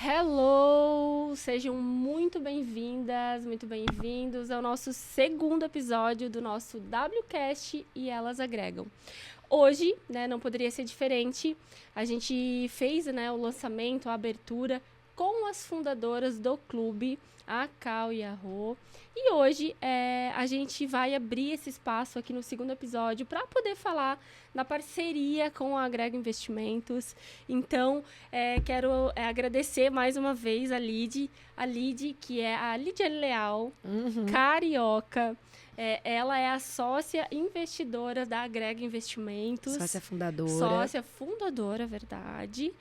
Hello! Sejam muito bem-vindas, muito bem-vindos ao nosso segundo episódio do nosso WCast e Elas Agregam. Hoje, não poderia ser diferente, a gente fez o lançamento, a abertura com as fundadoras do clube, a Cal e a Rô. E hoje a gente vai abrir esse espaço aqui no segundo episódio para poder falar da parceria com a Agrega Investimentos. Então, quero agradecer mais uma vez a Lid, que é a Lídia Leal, carioca. Ela é a sócia investidora da Agrega Investimentos. Sócia fundadora. Sócia fundadora, verdade.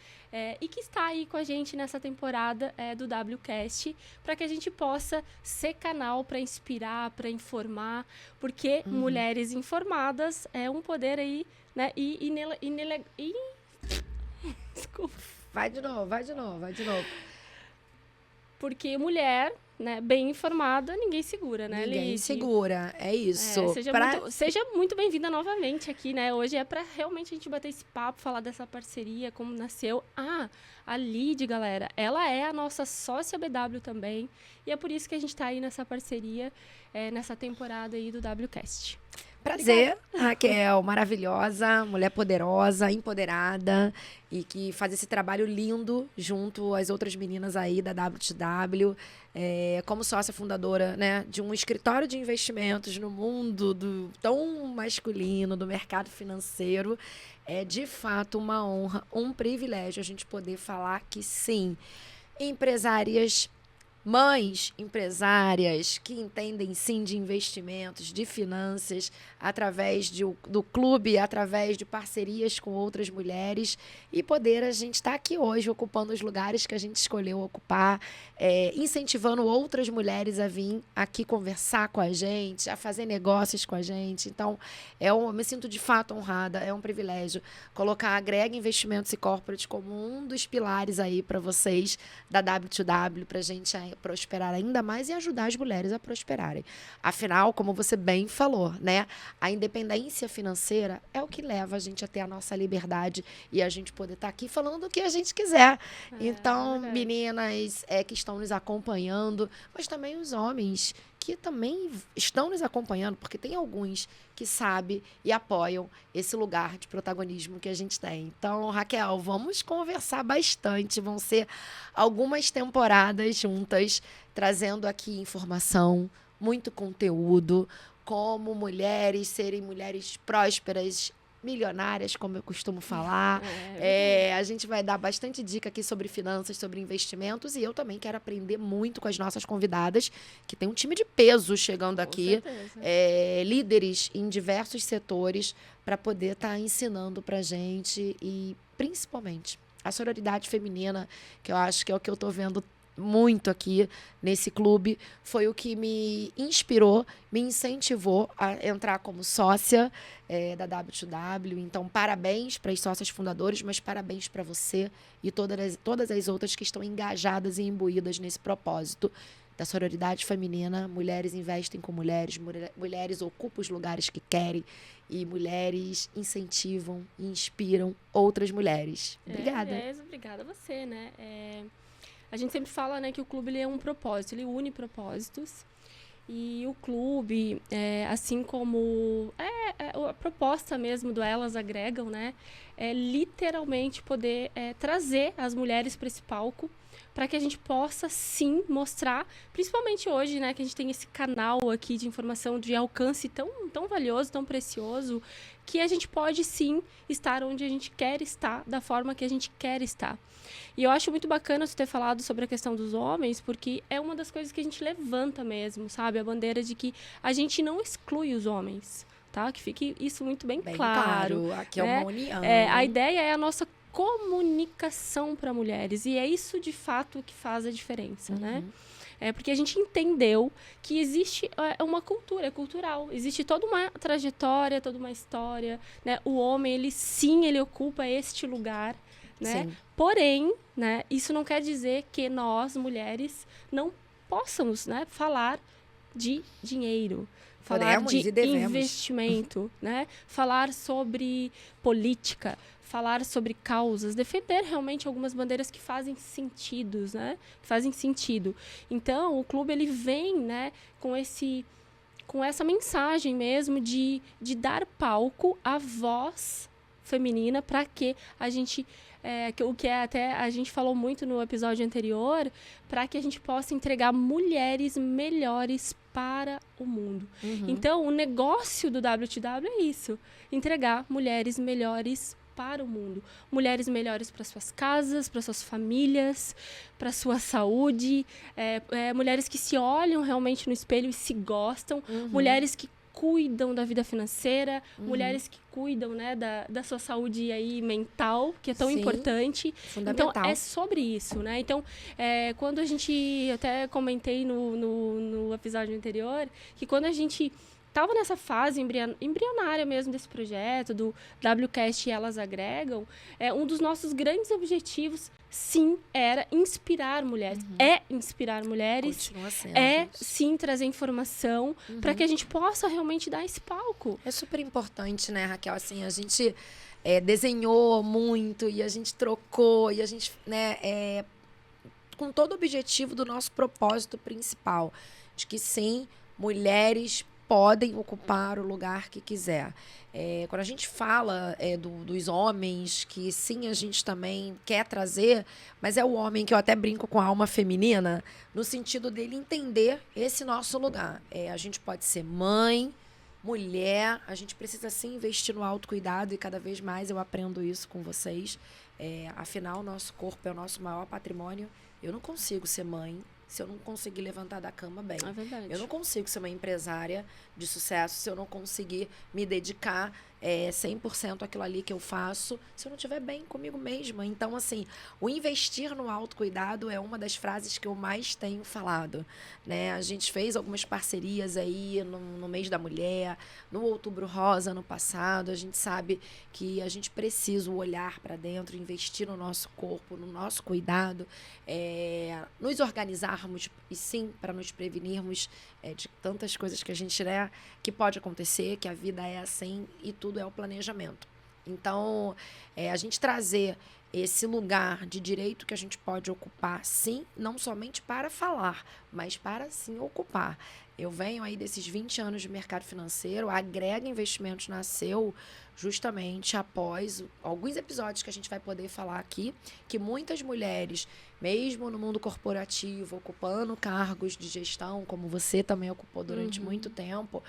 E que está aí com a gente nessa temporada do WCast, para que a gente possa ser canal para inspirar, para informar, porque mulheres informadas é um poder aí, Desculpa. Vai de novo. Porque mulher, bem informada, ninguém segura, né, Ninguém Lid? segura, é isso. Seja muito bem-vinda novamente aqui, né? Hoje é para realmente a gente bater esse papo, falar dessa parceria, como nasceu. A Lid, galera, ela é a nossa sócia BW também, e é por isso que a gente tá aí nessa parceria, nessa temporada aí do WCast. Prazer, Raquel, maravilhosa, mulher poderosa, empoderada e que faz esse trabalho lindo junto às outras meninas aí da W2W, como sócia fundadora, de um escritório de investimentos no mundo tão masculino, do mercado financeiro. É de fato uma honra, um privilégio a gente poder falar que sim, empresárias, mães empresárias que entendem sim de investimentos, de finanças, através do clube, através de parcerias com outras mulheres, e poder a gente estar aqui hoje ocupando os lugares que a gente escolheu ocupar, incentivando outras mulheres a vir aqui conversar com a gente, a fazer negócios com a gente. Então, eu me sinto de fato honrada, é um privilégio colocar a Agrega Investimentos e Corporate como um dos pilares aí para vocês da W2W, para a gente prosperar ainda mais e ajudar as mulheres a prosperarem. Afinal, como você bem falou, a independência financeira é o que leva a gente a ter a nossa liberdade e a gente poder estar aqui falando o que a gente quiser. Então, meninas que estão nos acompanhando, mas também os homens que também estão nos acompanhando, porque tem alguns que sabem e apoiam esse lugar de protagonismo que a gente tem. Então, Raquel, vamos conversar bastante. Vão ser algumas temporadas juntas, trazendo aqui informação, muito conteúdo, como mulheres serem mulheres prósperas, milionárias, como eu costumo falar. A gente vai dar bastante dica aqui sobre finanças, sobre investimentos, e eu também quero aprender muito com as nossas convidadas, que tem um time de peso chegando aqui, líderes em diversos setores, para poder estar ensinando para a gente, e principalmente a sororidade feminina, que eu acho que é o que eu estou vendo muito aqui nesse clube, foi o que me inspirou, me incentivou a entrar como sócia da W2W. Então, parabéns para as sócias fundadoras, mas parabéns para você e todas as outras que estão engajadas e imbuídas nesse propósito da sororidade feminina. Mulheres investem com mulheres, mulheres ocupam os lugares que querem e mulheres incentivam e inspiram outras mulheres. Obrigada. Obrigada a você, A gente sempre fala, que o clube ele é um propósito, ele une propósitos. E o clube, assim como a proposta mesmo do Elas Agregam, é literalmente poder trazer as mulheres para esse palco, para que a gente possa, sim, mostrar, principalmente hoje, que a gente tem esse canal aqui de informação de alcance tão valioso, tão precioso, que a gente pode, sim, estar onde a gente quer estar, da forma que a gente quer estar. E eu acho muito bacana você ter falado sobre a questão dos homens, porque é uma das coisas que a gente levanta mesmo, sabe? A bandeira de que a gente não exclui os homens, tá? Que fique isso muito bem claro. Aqui é uma união. A ideia é a nossa comunicação para mulheres, e é isso de fato que faz a diferença, porque a gente entendeu que existe uma cultura, é cultural, existe toda uma trajetória, toda uma história, O homem, ele ocupa este lugar, Porém, isso não quer dizer que nós, mulheres, não possamos, falar de dinheiro, falar de investimento, falar sobre política, falar sobre causas, defender realmente algumas bandeiras que fazem sentido, né? Que fazem sentido. Então, o clube ele vem, né, com essa mensagem mesmo de dar palco à voz feminina para que a gente o que até a gente falou muito no episódio anterior, para que a gente possa entregar mulheres melhores para o mundo. Então, o negócio do WTW é isso, entregar mulheres melhores para o mundo. Mulheres melhores para suas casas, para suas famílias, para sua saúde, mulheres que se olham realmente no espelho e se gostam, mulheres que cuidam da vida financeira, mulheres que cuidam, né, da sua saúde aí mental, que é tão importante. Fundamental. Então, é sobre isso, né? Então, quando a gente, até comentei no episódio anterior, que quando a gente estava nessa fase embrionária mesmo desse projeto, do WCast e Elas Agregam, um dos nossos grandes objetivos, sim, era inspirar mulheres. É inspirar mulheres. Continua sendo. Sim, trazer informação para que a gente possa realmente dar esse palco. É super importante, né, Raquel? Assim, a gente desenhou muito e a gente trocou e a gente, né, com todo o objetivo do nosso propósito principal, de que sim, mulheres podem ocupar o lugar que quiser. Quando a gente fala dos homens, que sim, a gente também quer trazer, mas é o homem que eu até brinco com a alma feminina, no sentido dele entender esse nosso lugar. A gente pode ser mãe, mulher, a gente precisa sim investir no autocuidado e cada vez mais eu aprendo isso com vocês. Afinal, o nosso corpo é o nosso maior patrimônio. Eu não consigo ser mãe se eu não conseguir levantar da cama bem. É verdade. Eu não consigo ser uma empresária de sucesso se eu não conseguir me dedicar 100% àquilo ali que eu faço, se eu não estiver bem comigo mesma. Então, assim, o investir no autocuidado é uma das frases que eu mais tenho falado, né? A gente fez algumas parcerias aí no mês da mulher, no Outubro Rosa, ano passado. A gente sabe que a gente precisa olhar para dentro, investir no nosso corpo, no nosso cuidado, nos organizarmos e sim, para nos prevenirmos de tantas coisas que a gente, né, que pode acontecer, que a vida é assim e tudo é o planejamento. Então, a gente trazer esse lugar de direito que a gente pode ocupar, sim, não somente para falar, mas para, sim, ocupar. Eu venho aí desses 20 anos de mercado financeiro, a Agrega Investimentos nasceu justamente após alguns episódios que a gente vai poder falar aqui, que muitas mulheres, mesmo no mundo corporativo, ocupando cargos de gestão, como você também ocupou durante muito tempo,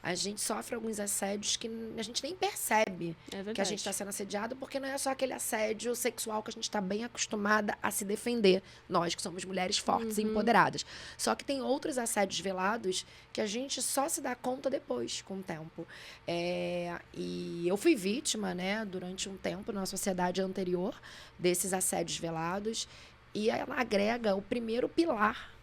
a gente sofre alguns assédios que a gente nem percebe que a gente está sendo assediado, porque não é só aquele assédio sexual que a gente está bem acostumada a se defender, nós que somos mulheres fortes e empoderadas. Só que tem outros assédios velados que a gente só se dá conta depois, com o tempo. E eu fui vítima, né, durante um tempo, na sociedade anterior, desses assédios velados, e ela agrega, o primeiro pilar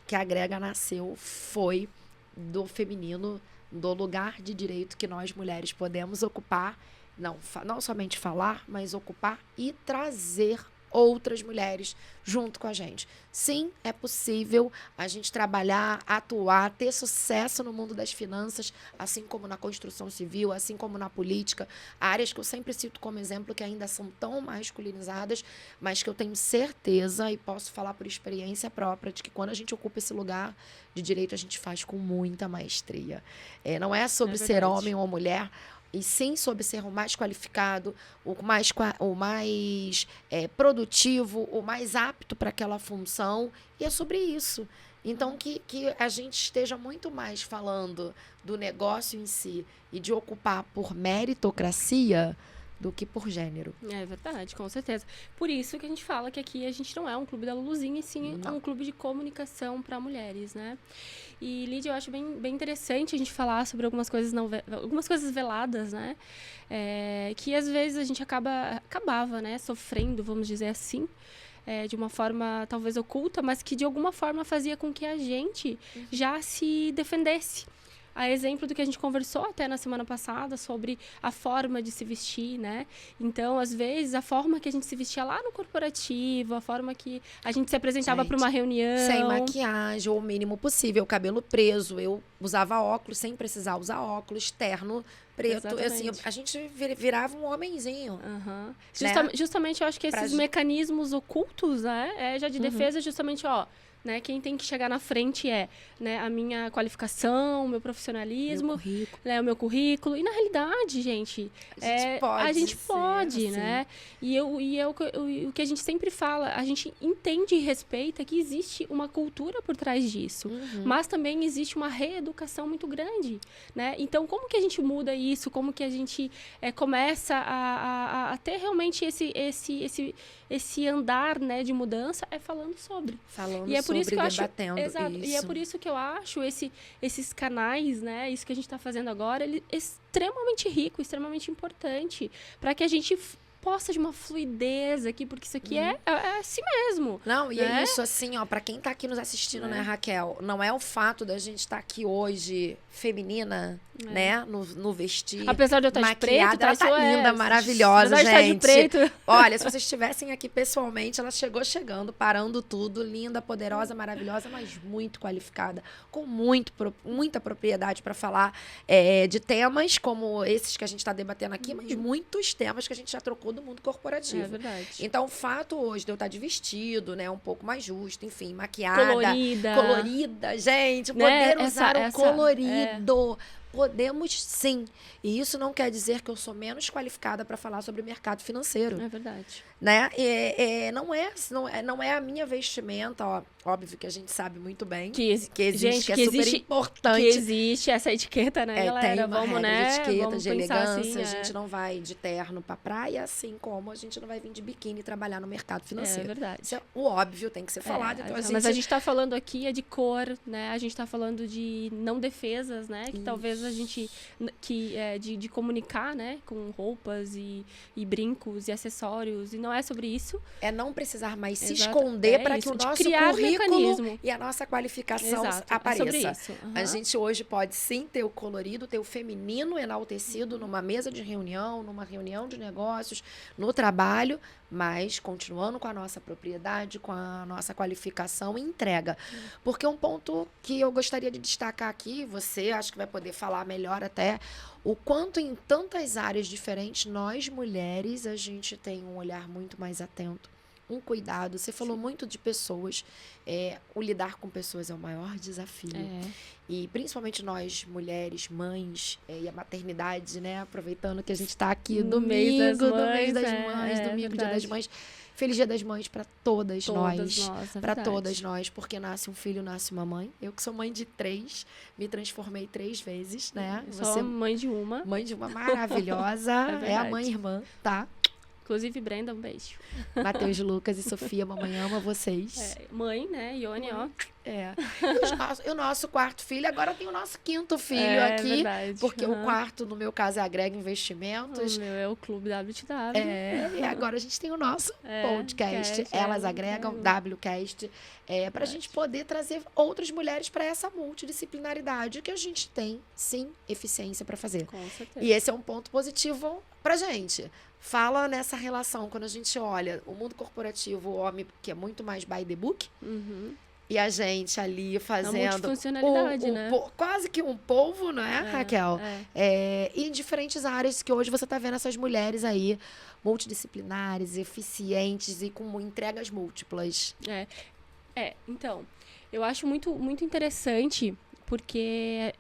que a Agrega nasceu foi do feminino, do lugar de direito que nós mulheres podemos ocupar, não somente falar, mas ocupar e trazer outras mulheres junto com a gente. Sim, é possível a gente trabalhar, atuar, ter sucesso no mundo das finanças, assim como na construção civil, assim como na política, áreas que eu sempre cito como exemplo que ainda são tão masculinizadas, mas que eu tenho certeza e posso falar por experiência própria de que quando a gente ocupa esse lugar de direito, a gente faz com muita maestria. Não é sobre ser homem ou mulher, e sim sobre ser o mais qualificado, o mais produtivo, o mais apto para aquela função. E é sobre isso. Então, que a gente esteja muito mais falando do negócio em si e de ocupar por meritocracia do que por gênero. É verdade, com certeza. Por isso que a gente fala que aqui a gente não é um clube da Luluzinha, e sim é um clube de comunicação para mulheres, né? E, Lídia, eu acho bem interessante a gente falar sobre algumas coisas veladas, né? Que às vezes a gente acabava, né, sofrendo, vamos dizer assim, de uma forma talvez oculta, mas que de alguma forma fazia com que a gente já se defendesse. A exemplo do que a gente conversou até na semana passada sobre a forma de se vestir, né? Então, às vezes, a forma que a gente se vestia lá no corporativo, a forma que a gente se apresentava para uma reunião. Sem maquiagem, ou o mínimo possível, cabelo preso. Eu usava óculos sem precisar usar óculos, terno preto, assim, Exatamente. a gente virava um homenzinho. Aham. Né? Justamente eu acho que Pra esses gente- mecanismos ocultos, né, já de Uhum. defesa, justamente, ó, né, quem tem que chegar na frente é, né, a minha qualificação, o meu Meu profissionalismo, currículo. né, o meu currículo. E na realidade, gente, a gente ser pode, assim. né? O que a gente sempre fala, a gente entende e respeita que existe uma cultura por trás disso, Uhum. mas também existe uma reeducação muito grande, né? Então, como que a gente muda isso? Como que a gente começa a ter realmente esse andar, né, de mudança? É falando sobre. Falando E é por sobre, isso que eu acho, debatendo exato, isso. e é por isso que eu acho esses canais, né, isso que a gente está fazendo agora, ele é extremamente rico, extremamente importante, para que a gente possa de uma fluidez aqui, porque isso aqui é assim mesmo. Não, e né? é isso, assim, ó, pra quem tá aqui nos assistindo, né, Raquel? Não é o fato da gente estar aqui hoje feminina, né, no vestir. Apesar de eu estar de maquiada, preto, ela tá linda, maravilhosa, apesar de estar de gente. preto. Olha, se vocês estivessem aqui pessoalmente, ela chegando, parando tudo, linda, poderosa, maravilhosa, mas muito qualificada, com muita propriedade para falar de temas como esses que a gente está debatendo aqui, mas muitos temas que a gente já trocou do mundo corporativo. É verdade. Então, o fato hoje de eu estar de vestido, né, um pouco mais justo, enfim, maquiada, colorida, gente, poder usar o colorido. Podemos sim. E isso não quer dizer que eu sou menos qualificada para falar sobre mercado financeiro. É verdade. Né? Não é a minha vestimenta, ó. Óbvio que a gente sabe muito bem que existe, que é super importante. Que existe essa etiqueta, né, galera? Tem uma vamos, regra né? de etiqueta, vamos de pensar elegância. assim, a gente não vai de terno pra praia, assim como a gente não vai vir de biquíni trabalhar no mercado financeiro. É verdade. Isso é o óbvio, tem que ser falado. Então Mas a gente tá falando aqui de cor, né? A gente tá falando de não defesas, né? Que talvez a gente... de comunicar, né? Com roupas e brincos e acessórios. E não é sobre isso. É não precisar mais se esconder para que o nosso currículo e a nossa qualificação apareça. É sobre isso. A gente hoje pode sim ter o colorido, ter o feminino enaltecido numa mesa de reunião, numa reunião de negócios, no trabalho, mas continuando com a nossa propriedade, com a nossa qualificação e entrega. Porque um ponto que eu gostaria de destacar aqui, você acho que vai poder falar melhor até, o quanto em tantas áreas diferentes, nós mulheres, a gente tem um olhar muito mais atento, um cuidado. Você falou muito de pessoas, o lidar com pessoas é o maior desafio. E principalmente nós, mulheres, mães, e a maternidade, né? Aproveitando que a gente está aqui domingo, mês das mães, domingo, Dia das Mães. Feliz Dia das Mães para todas nós. Para todas nós, porque nasce um filho, nasce uma mãe. Eu que sou mãe de 3, me transformei 3 vezes, né? Você mãe de uma. Mãe de uma maravilhosa. É a mãe irmã, tá? Inclusive, Brenda, um beijo. Matheus, Lucas e Sofia, mamãe ama vocês. Mãe, né? Ione, ó. E o nosso quarto filho, agora tem o nosso 5º filho aqui. Verdade. Porque o quarto, no meu caso, é Agrega Investimentos. O meu é o Clube WTW. E agora a gente tem o nosso podcast, Elas Agregam, WCast, para a gente poder trazer outras mulheres para essa multidisciplinaridade que a gente tem, sim, eficiência para fazer. Com certeza. E esse é um ponto positivo pra gente. Fala nessa relação, quando a gente olha o mundo corporativo, o homem, que é muito mais by the book, e a gente ali fazendo né? quase que um polvo, não é, Raquel? E em diferentes áreas que hoje você está vendo essas mulheres aí, multidisciplinares, eficientes e com entregas múltiplas. Então, eu acho muito, muito interessante, porque...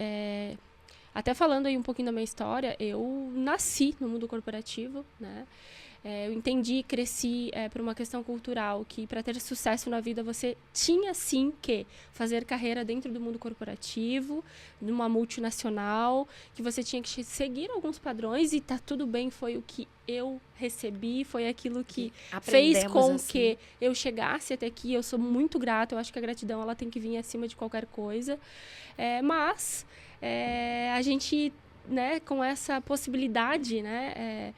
Até falando aí um pouquinho da minha história, eu nasci no mundo corporativo, né? Eu entendi, cresci por uma questão cultural, que para ter sucesso na vida você tinha sim que fazer carreira dentro do mundo corporativo, numa multinacional, que você tinha que seguir alguns padrões e tá tudo bem, foi o que eu recebi, foi aquilo que fez com que eu chegasse até aqui. Eu sou muito grata, eu acho que a gratidão ela tem que vir acima de qualquer coisa, mas a gente, né, com essa possibilidade, né,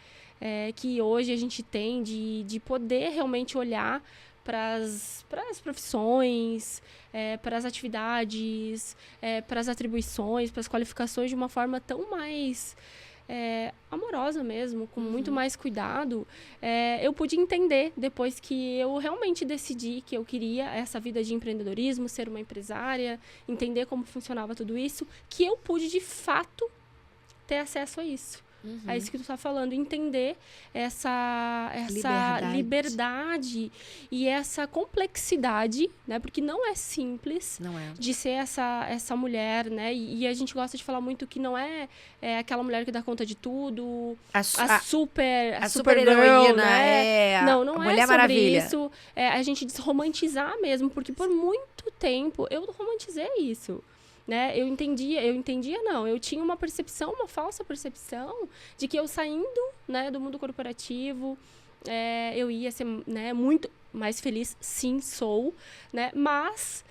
que hoje a gente tem de poder realmente olhar para as profissões, para as atividades, para as atribuições, para as qualificações de uma forma tão mais amorosa mesmo, com muito mais cuidado, eu pude entender depois que eu realmente decidi que eu queria essa vida de empreendedorismo, ser uma empresária, entender como funcionava tudo isso, que eu pude de fato ter acesso a isso. Uhum. É isso que tu tá falando, entender essa liberdade e essa complexidade, né? Porque não é simples de ser essa mulher, né? E a gente gosta de falar muito que não é aquela mulher que dá conta de tudo, a super heroína, né? Não é Mulher sobre Maravilha. isso. É a gente desromantizar mesmo, porque por muito tempo eu romantizei isso. Né? Eu tinha uma percepção, uma falsa percepção de que eu saindo, né, do mundo corporativo, eu ia ser, né, muito mais feliz, sim, sou, né, mas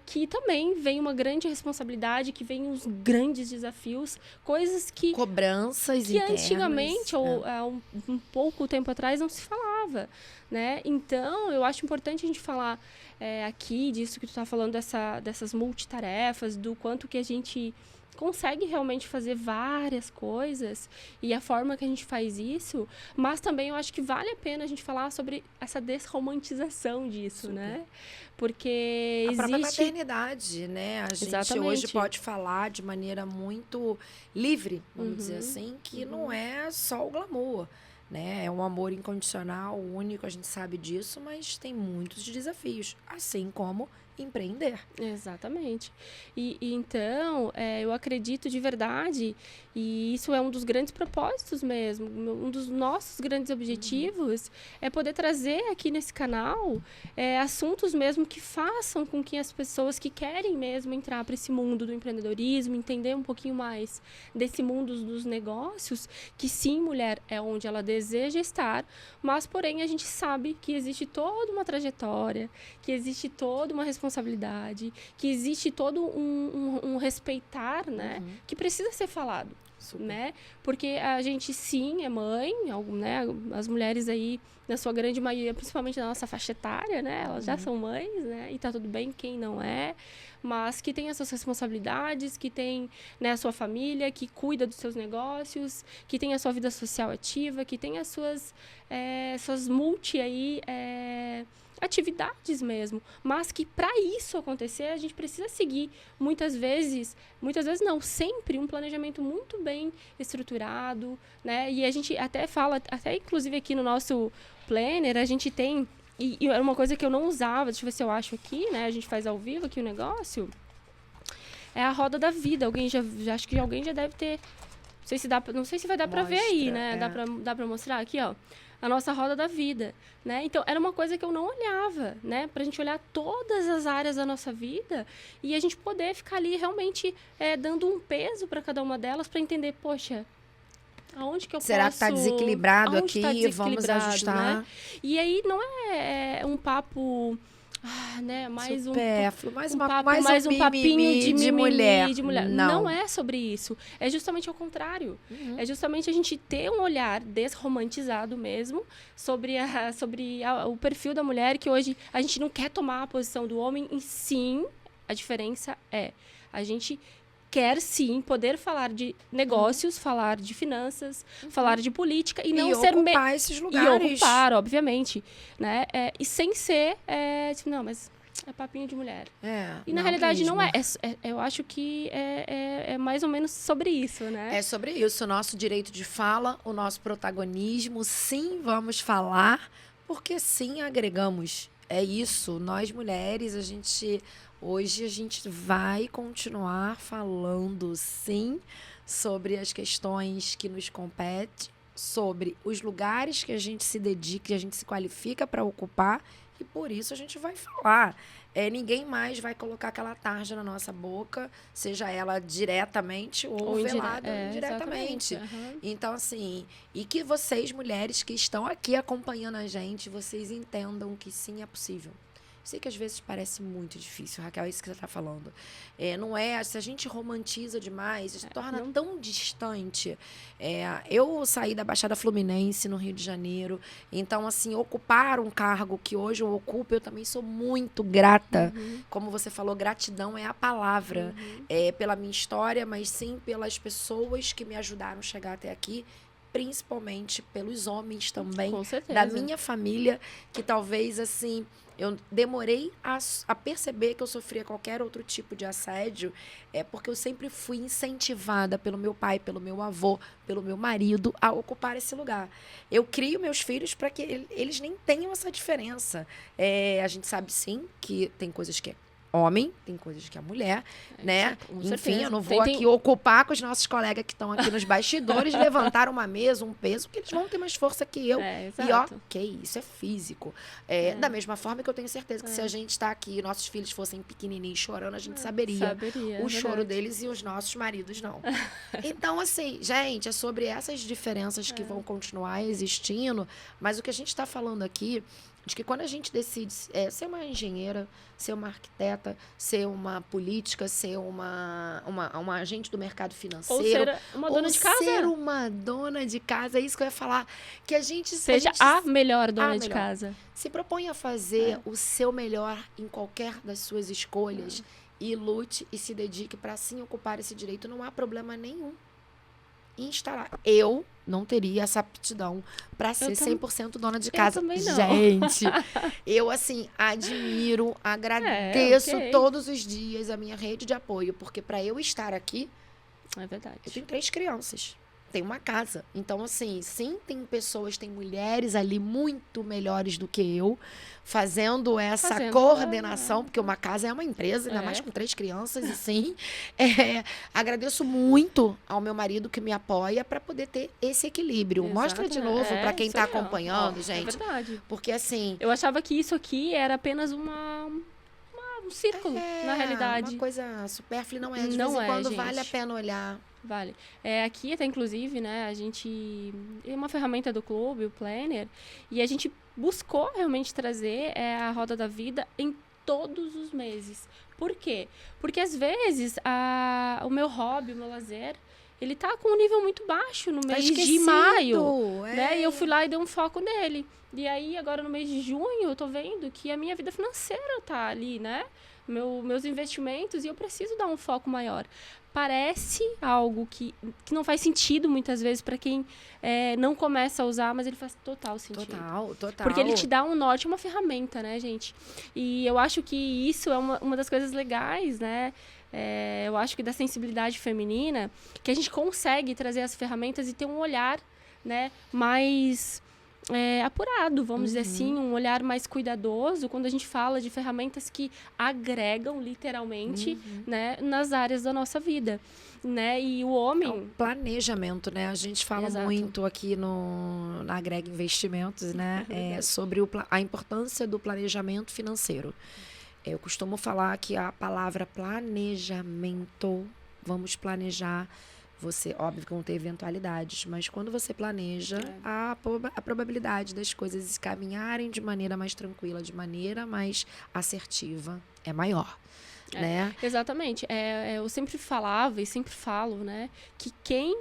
que também vem uma grande responsabilidade, que vem uns grandes desafios, coisas que... Cobranças que internas. antigamente, ou há um pouco tempo atrás, não se falava, né? Então, eu acho importante a gente falar aqui disso que tu tá falando, dessas multitarefas, do quanto que a gente consegue realmente fazer várias coisas e a forma que a gente faz isso, mas também eu acho que vale a pena a gente falar sobre essa desromantização disso, né? Porque a própria maternidade, né? A gente hoje pode falar de maneira muito livre, vamos dizer assim, que não é só o glamour, né? É um amor incondicional, único, a gente sabe disso, mas tem muitos desafios, assim como empreender. Exatamente. E então, eu acredito de verdade, e isso é um dos grandes propósitos mesmo, um dos nossos grandes objetivos, é poder trazer aqui nesse canal assuntos mesmo que façam com que as pessoas que querem mesmo entrar para esse mundo do empreendedorismo, entender um pouquinho mais desse mundo dos negócios, que sim, mulher é onde ela deseja estar, mas porém a gente sabe que existe toda uma trajetória, que existe toda uma responsabilidade, que existe todo um respeitar, né, que precisa ser falado, né, porque a gente sim é mãe, né, as mulheres aí, na sua grande maioria, principalmente na nossa faixa etária, né, elas já são mães, né, e tá tudo bem quem não é, mas que tem as suas responsabilidades, que tem, né, a sua família, que cuida dos seus negócios, que tem a sua vida social ativa, que tem as suas multi aí, atividades mesmo, mas que para isso acontecer a gente precisa seguir muitas vezes não, sempre um planejamento muito bem estruturado, né? E a gente até fala, até inclusive aqui no nosso planner, a gente tem, e era uma coisa que eu não usava, deixa eu ver se eu acho aqui, né? A gente faz ao vivo aqui o negócio, é a roda da vida. Alguém já acho que alguém já deve ter, não sei se vai dar para ver aí, né? Dá para mostrar aqui, ó. A nossa roda da vida, né? Então, era uma coisa que eu não olhava, né? Pra gente olhar todas as áreas da nossa vida e a gente poder ficar ali realmente dando um peso para cada uma delas para entender, poxa, aonde que eu Será posso... que tá desequilibrado aqui? Tá desequilibrado, vamos ajustar. Né? E aí, não é um papo... né? Mais supérfluo, mais um papinho de mulher. Não é sobre isso. É justamente ao contrário. É justamente a gente ter um olhar desromantizado mesmo sobre o perfil da mulher, que hoje a gente não quer tomar a posição do homem. E sim, a diferença a gente quer sim poder falar de negócios, falar de finanças, falar de política e não ser... ocupar esses lugares. E ocupar, obviamente, né? E sem ser... tipo, não, mas é papinho de mulher. E na realidade mesmo. Não é. Eu acho que é mais ou menos sobre isso, né? É sobre isso. O nosso direito de fala, o nosso protagonismo. Sim, vamos falar, porque sim, agregamos. É isso. Nós, mulheres, hoje a gente vai continuar falando, sim, sobre as questões que nos competem, sobre os lugares que a gente se dedica, que a gente se qualifica para ocupar, e por isso a gente vai falar. Ninguém mais vai colocar aquela tarja na nossa boca, seja ela diretamente ou velada indiretamente. Então, assim, e que vocês, mulheres que estão aqui acompanhando a gente, vocês entendam que sim, é possível. Sei que às vezes parece muito difícil, Raquel, é isso que você está falando. Não se a gente romantiza demais, se torna tão distante. Eu saí da Baixada Fluminense, no Rio de Janeiro, então, assim, ocupar um cargo que hoje eu ocupo, eu também sou muito grata. Como você falou, gratidão é a palavra. Pela minha história, mas sim pelas pessoas que me ajudaram a chegar até aqui. principalmente pelos homens também, Com certeza. da minha família, que talvez, assim, eu demorei a perceber que eu sofria qualquer outro tipo de assédio, porque eu sempre fui incentivada pelo meu pai, pelo meu avô, pelo meu marido a ocupar esse lugar. Eu crio meus filhos para que eles nem tenham essa diferença. A gente sabe, sim, que tem coisas que é homem, tem coisas que é mulher, né? Com Enfim, certeza. eu não vou aqui ocupar com os nossos colegas que estão aqui nos bastidores, levantar uma mesa, um peso, porque eles vão ter mais força que eu. E ó, que isso é físico. Da mesma forma que eu tenho certeza que se a gente está aqui, nossos filhos fossem pequenininhos chorando, a gente saberia o choro deles e os nossos maridos não. Então, assim, gente, é sobre essas diferenças que vão continuar existindo, mas o que a gente está falando aqui de que quando a gente decide ser uma engenheira, ser uma arquiteta, ser uma política, ser uma agente do mercado financeiro. Ou ser uma dona de casa. Ser uma dona de casa, é isso que eu ia falar. Que a gente seja a melhor dona de casa. Se propõe a fazer o seu melhor em qualquer das suas escolhas e lute e se dedique para sim ocupar esse direito. Não há problema nenhum em estar lá. Eu não teria essa aptidão para ser 100% dona de casa. Eu também não. Gente, eu, assim, admiro, agradeço todos os dias a minha rede de apoio, porque para eu estar aqui, é verdade. Eu tenho 3 crianças, tenho uma casa. Então, assim, sim, tem pessoas, tem mulheres ali muito melhores do que eu, fazendo essa coordenação, porque uma casa é uma empresa, ainda mais com 3 crianças, e sim, agradeço muito ao meu marido que me apoia para poder ter esse equilíbrio. Mostra de novo para quem está acompanhando, gente. É verdade. Porque, assim... Eu achava que isso aqui era apenas um círculo, na realidade. Uma coisa supérflua, não é. De não vez em quando gente. vale a pena olhar. Vale. Aqui até, inclusive, né, a gente... É uma ferramenta do clube, o Planner, e a gente buscou realmente trazer a Roda da Vida em todos os meses. Por quê? Porque, às vezes, o meu hobby, o meu lazer, ele tá com um nível muito baixo no mês de maio, né? E eu fui lá e dei um foco nele. E aí, agora no mês de junho, eu tô vendo que a minha vida financeira tá ali, né? Meus investimentos, e eu preciso dar um foco maior. Parece algo que não faz sentido muitas vezes para quem não começa a usar, mas ele faz total sentido. Total. Porque ele te dá um norte, uma ferramenta, né, gente? E eu acho que isso é uma das coisas legais, né? Eu acho que da sensibilidade feminina, que a gente consegue trazer as ferramentas e ter um olhar, né, mais... apurado, vamos dizer assim, um olhar mais cuidadoso quando a gente fala de ferramentas que agregam literalmente, né, nas áreas da nossa vida, né? E o homem... o planejamento, né? A gente fala muito aqui na Agrega Investimentos, né? Sobre a importância do planejamento financeiro. Eu costumo falar que a palavra planejamento, vamos planejar. Você, óbvio que vão ter eventualidades, mas quando você planeja, a probabilidade das coisas caminharem de maneira mais tranquila, de maneira mais assertiva, é maior, né? Exatamente. Eu sempre falava e sempre falo, né, que quem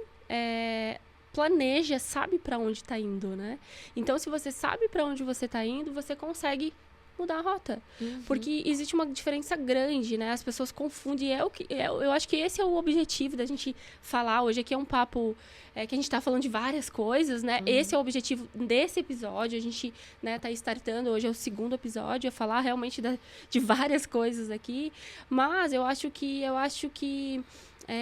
planeja sabe para onde está indo, né? Então, se você sabe para onde você está indo, você consegue mudar a rota. Porque existe uma diferença grande, né? As pessoas confundem. Eu acho que esse é o objetivo da gente falar hoje. Aqui é um papo que a gente está falando de várias coisas, né? Esse é o objetivo desse episódio. A gente, né, tá startando. Hoje é o 2º episódio. É falar realmente de várias coisas aqui. Mas eu acho que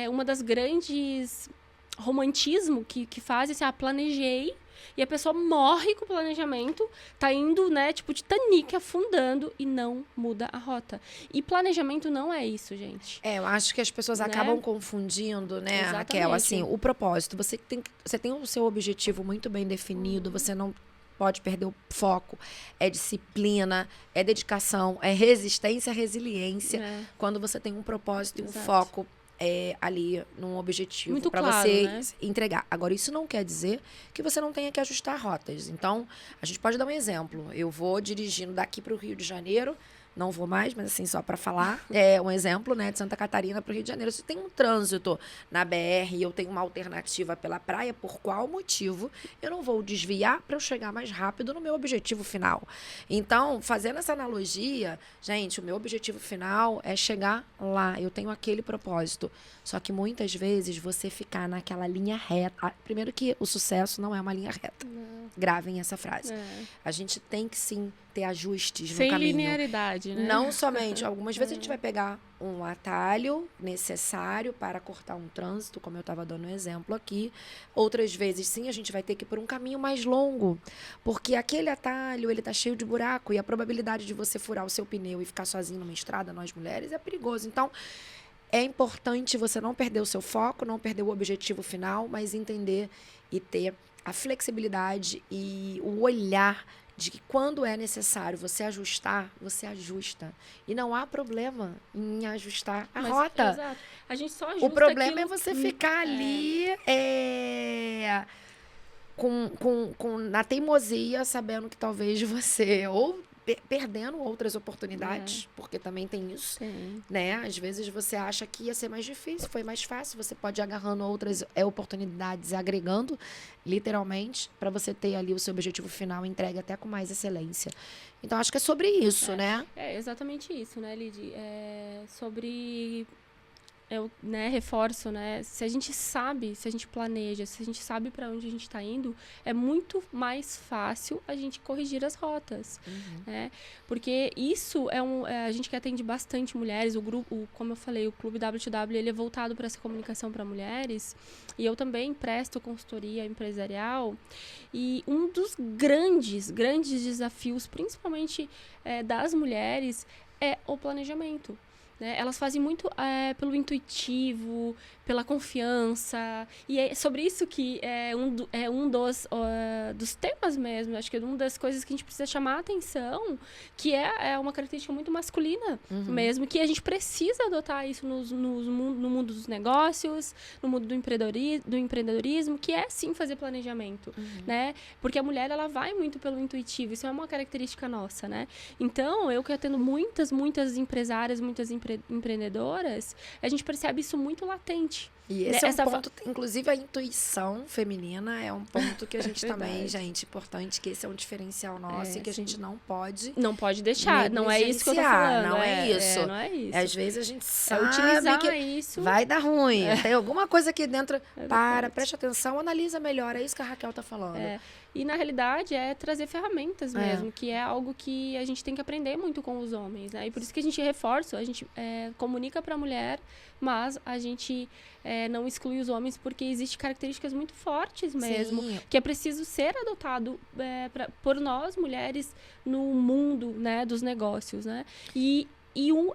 uma das grandes romantismo que faz é assim, planejei. E a pessoa morre com o planejamento, tá indo, né, tipo Titanic, afundando e não muda a rota. E planejamento não é isso, gente. Eu acho que as pessoas acabam confundindo, né, Exatamente. Raquel? Assim, o propósito. Você tem o seu objetivo muito bem definido, você não pode perder o foco. É disciplina, é dedicação, é resistência, resiliência. Quando você tem um propósito e um foco ali num objetivo para claro, você né? entregar. Agora, isso não quer dizer que você não tenha que ajustar rotas. Então, a gente pode dar um exemplo. Eu vou dirigindo daqui para o Rio de Janeiro, não vou mais, mas assim, só para falar, é um exemplo, né, de Santa Catarina para o Rio de Janeiro. Se tem um trânsito na BR e eu tenho uma alternativa pela praia, por qual motivo eu não vou desviar para eu chegar mais rápido no meu objetivo final? Então, fazendo essa analogia, gente, o meu objetivo final é chegar lá, eu tenho aquele propósito. Só que muitas vezes você ficar naquela linha reta. Primeiro que o sucesso não é uma linha reta. Não. Gravem essa frase. É. A gente tem que sim ter ajustes Sem no caminho. linearidade, né? Não somente. Algumas vezes a gente vai pegar um atalho necessário para cortar um trânsito, como eu estava dando um exemplo aqui. Outras vezes, sim, a gente vai ter que ir por um caminho mais longo. Porque aquele atalho, ele tá cheio de buraco. E a probabilidade de você furar o seu pneu e ficar sozinho numa estrada, nós mulheres, é perigoso. Então, é importante você não perder o seu foco, não perder o objetivo final, mas entender e ter a flexibilidade e o olhar de que quando é necessário você ajustar, você ajusta. E não há problema em ajustar a rota. Exato. A gente só ajusta O problema é aquilo você ficar ali na teimosia, sabendo que talvez você ou perdendo outras oportunidades, porque também tem isso, Sim. né? Às vezes você acha que ia ser mais difícil, foi mais fácil, você pode ir agarrando outras oportunidades, agregando, literalmente, para você ter ali o seu objetivo final entregue até com mais excelência. Então, acho que é sobre isso, né? É exatamente isso, né, Lidy? Sobre... Eu, né, reforço, né? Se a gente sabe, se a gente planeja, se a gente sabe para onde a gente está indo, é muito mais fácil a gente corrigir as rotas, né? Porque isso a gente que atende bastante mulheres, o grupo, como eu falei, o Clube WTW, ele é voltado para essa comunicação para mulheres, e eu também presto consultoria empresarial, e um dos grandes desafios, principalmente das mulheres, é o planejamento. Né? Elas fazem muito pelo intuitivo, pela confiança. E é sobre isso que é um dos temas mesmo. Acho que é uma das coisas que a gente precisa chamar a atenção, que é uma característica muito masculina mesmo, que a gente precisa adotar isso no mundo dos negócios, no mundo do empreendedorismo, que é sim fazer planejamento, né? Porque a mulher, ela vai muito pelo intuitivo, isso é uma característica nossa, né? Então, eu que atendo muitas empresárias, muitas empreendedoras, a gente percebe isso muito latente. E esse é um ponto, inclusive a intuição feminina é um ponto que a gente também, gente, importante, que esse é um diferencial nosso e que a gente não pode deixar, não é isso que eu tô falando. Não é isso. Não é isso. Às vezes a gente sabe utilizar que isso. vai dar ruim, tem alguma coisa aqui dentro, preste atenção, analisa melhor, é isso que a Raquel tá falando. E, na realidade, é trazer ferramentas mesmo, que é algo que a gente tem que aprender muito com os homens, né? E por isso que a gente reforça, a gente comunica para a mulher, mas a gente não exclui os homens, porque existem características muito fortes mesmo, que é preciso ser adotado por nós, mulheres, no mundo, né, dos negócios, né?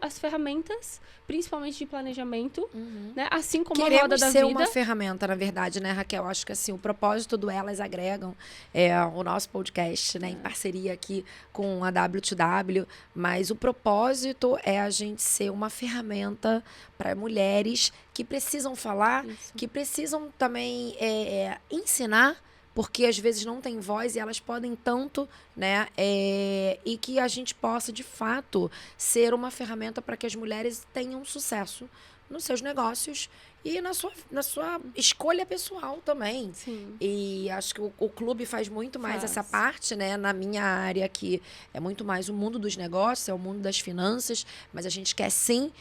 As ferramentas, principalmente de planejamento, né? Assim como a roda da vida. Queremos ser uma ferramenta, na verdade, né, Raquel? Acho que assim, o propósito do Elas Agregam o nosso podcast, né, em parceria aqui com a WTW, mas o propósito é a gente ser uma ferramenta para mulheres que precisam falar, que precisam também ensinar, porque às vezes não tem voz e elas podem tanto, né? E que a gente possa, de fato, ser uma ferramenta para que as mulheres tenham sucesso nos seus negócios e na sua escolha pessoal também. Sim. E acho que o clube faz muito mais essa parte, né? Na minha área, que é muito mais o mundo dos negócios, é o mundo das finanças, mas a gente quer sim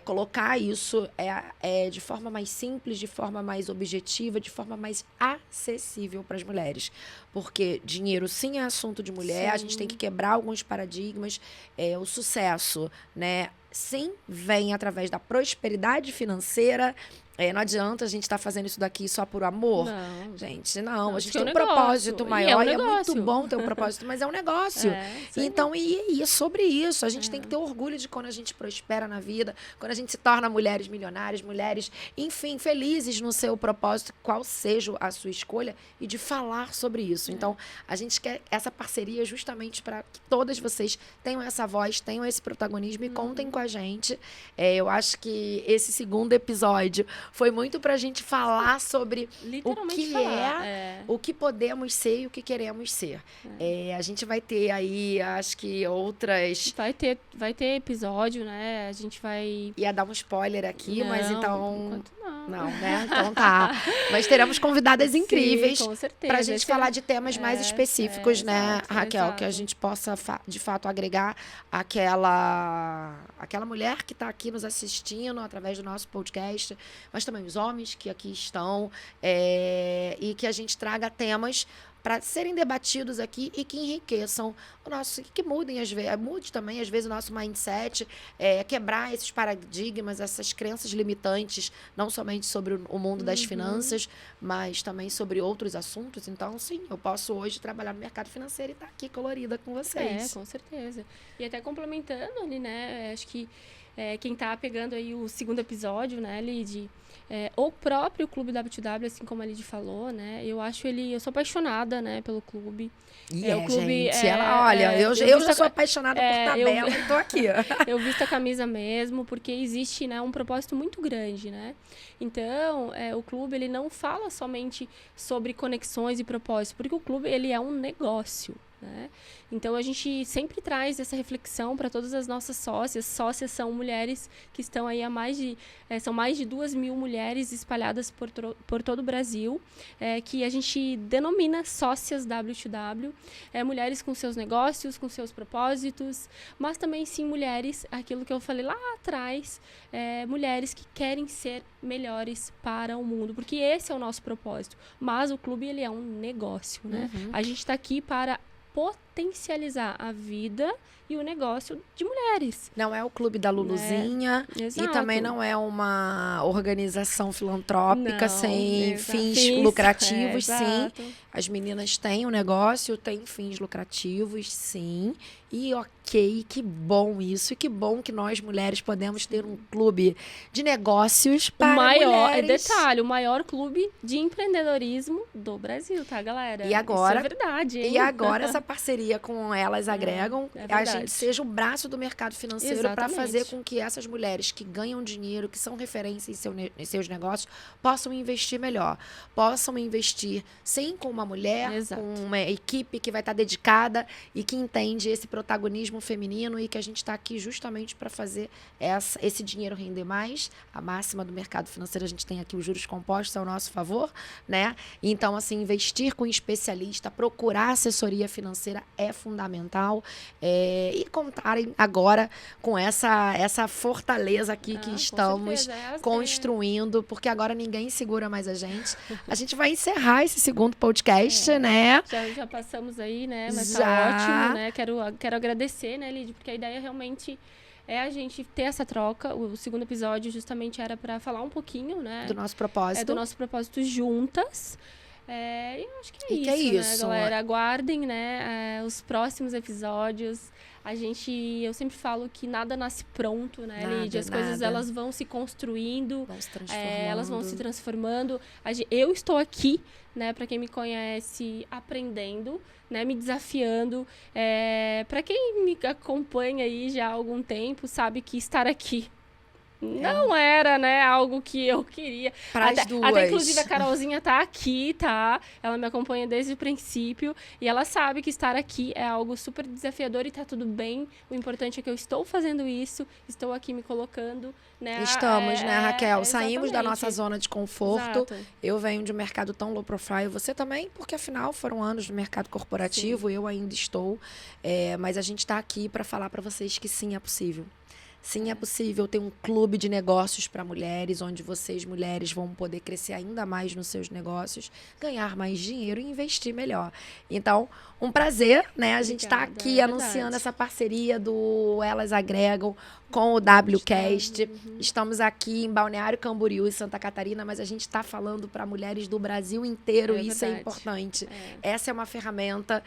colocar isso de forma mais simples, de forma mais objetiva, de forma mais acessível para as mulheres. Porque dinheiro sim é assunto de mulher, a gente tem que quebrar alguns paradigmas. O sucesso, né? Sim, vem através da prosperidade financeira. Não adianta a gente estar fazendo isso daqui só por amor. Não. Gente, não. A gente tem um negócio. propósito maior. E é muito bom ter um propósito, mas é um negócio. Então, e é sobre isso. A gente tem que ter orgulho de quando a gente prospera na vida, quando a gente se torna mulheres milionárias, mulheres, enfim, felizes no seu propósito, qual seja a sua escolha, e de falar sobre isso. Então, a gente quer essa parceria justamente para que todas vocês tenham essa voz, tenham esse protagonismo e contem com a gente. Eu acho que esse segundo episódio Foi muito pra gente falar sobre o que falar, o que podemos ser e o que queremos ser. A gente vai ter aí, acho que outras... Vai ter episódio, né? A gente vai... Ia dar um spoiler aqui, mas então... Enquanto não. Não, né? Então tá. Mas teremos convidadas incríveis. Sim, com certeza. Pra gente falar de temas mais específicos, né, exato, Raquel? exato. Que a gente possa, de fato, agregar aquela mulher que está aqui nos assistindo através do nosso podcast, mas também os homens que aqui estão, e que a gente traga temas para serem debatidos aqui e que enriqueçam o nosso, que mudem às vezes, mude também às vezes o nosso mindset, quebrar esses paradigmas, essas crenças limitantes, não somente sobre o mundo das finanças, mas também sobre outros assuntos. Então, sim, eu posso hoje trabalhar no mercado financeiro e estar aqui colorida com vocês. Com certeza. E até complementando ali, né, acho que quem tá pegando aí o segundo episódio, né, Lid, o próprio Clube W2W, assim como a Lid falou, né, eu sou apaixonada, né, pelo clube. O clube, gente, olha, eu já sou apaixonada por tabela e tô aqui. Eu visto a camisa mesmo, porque existe, né, um propósito muito grande, né? Então, o clube, ele não fala somente sobre conexões e propósitos, porque o clube, ele é um negócio, né? Então, a gente sempre traz essa reflexão para todas as nossas sócias. Sócias são mulheres que estão aí são mais de 2.000 mulheres espalhadas por todo o Brasil, que a gente denomina sócias W2W, mulheres com seus negócios, com seus propósitos, mas também, sim, mulheres, aquilo que eu falei lá atrás, mulheres que querem ser melhores para o mundo, porque esse é o nosso propósito. Mas o clube, ele é um negócio, né? A gente está aqui para potencializar a vida e o negócio de mulheres. Não é o clube da Luluzinha e também não é uma organização filantrópica sem fins lucrativos, sim. As meninas têm um negócio, têm fins lucrativos, sim. E ok, que bom isso. E que bom que nós, mulheres, podemos ter um clube de negócios para mulheres. Detalhe, o maior clube de empreendedorismo do Brasil, tá, galera? E agora, isso é verdade, hein? E agora essa parceria com Elas Agregam, a gente seja o braço do mercado financeiro para fazer com que essas mulheres que ganham dinheiro, que são referência em seus negócios, possam investir melhor. Possam investir, sim, com uma mulher, com uma equipe que vai estar dedicada e que entende esse protagonismo feminino e que a gente está aqui justamente para fazer esse dinheiro render mais. A máxima do mercado financeiro, a gente tem aqui os juros compostos ao nosso favor, né? Então, assim, investir com especialista, procurar assessoria financeira é fundamental, e contarem agora com essa fortaleza aqui que estamos construindo, porque agora ninguém segura mais a gente. A gente vai encerrar esse segundo podcast, né? Já passamos aí, né? Mas tá ótimo, né? Quero agradecer, né, Lid? Porque a ideia realmente é a gente ter essa troca. O segundo episódio justamente era para falar um pouquinho, né? Do nosso propósito. Do nosso propósito juntas. E eu acho que é isso, né, galera? Aguardem, né, os próximos episódios. Eu sempre falo que nada nasce pronto, né, Lídia? As coisas, elas vão se construindo, elas vão se transformando. Eu estou aqui, né, para quem me conhece, aprendendo, né, me desafiando. Para quem me acompanha aí já há algum tempo, sabe que estar aqui não era, né, algo que eu queria. Até inclusive a Carolzinha tá aqui, tá? Ela me acompanha desde o princípio e ela sabe que estar aqui é algo super desafiador e tá tudo bem. O importante é que eu estou fazendo isso, estou aqui me colocando, né? Estamos, né, Raquel? Saímos da nossa zona de conforto. Exato. Eu venho de um mercado tão low profile, você também, porque afinal foram anos no mercado corporativo, eu ainda estou, mas a gente está aqui para falar para vocês que sim, é possível. Sim, é possível ter um clube de negócios para mulheres, onde vocês, mulheres, vão poder crescer ainda mais nos seus negócios, ganhar mais dinheiro e investir melhor. Então, um prazer, né? A gente está aqui anunciando essa parceria do Elas Agregam com o WCast. Estamos aqui em Balneário Camboriú, em Santa Catarina, mas a gente está falando para mulheres do Brasil inteiro e isso é importante. Essa é uma ferramenta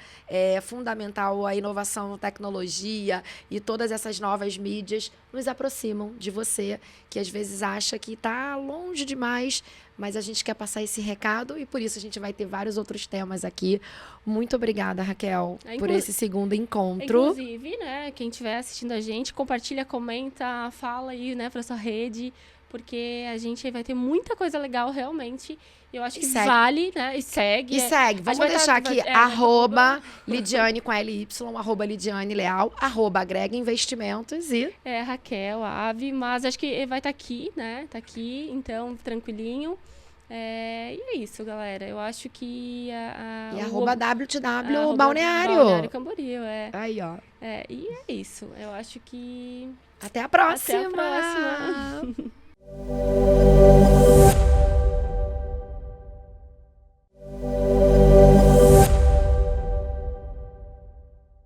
fundamental, a inovação, a tecnologia e todas essas novas mídias nos aproximam de você, que às vezes acha que está longe demais, mas a gente quer passar esse recado e por isso a gente vai ter vários outros temas aqui. Muito obrigada, Raquel, por esse segundo encontro. Inclusive, né, quem estiver assistindo a gente, compartilha, comenta, fala aí, né, para sua rede, porque a gente vai ter muita coisa legal, realmente. Eu acho que segue. vale, né? E segue. E segue. Vamos deixar aqui, arroba Lidiane com LY, arroba Lidiane Leal, arroba Agrega Investimentos e... Raquel, a Ave, mas acho que vai estar aqui, né? Tá aqui, então, tranquilinho. E é isso, galera. Eu acho que E arroba WTW arroba Balneário. Balneário Camboriú, Aí, ó. E é isso. Eu acho que... Até a próxima. Até a próxima.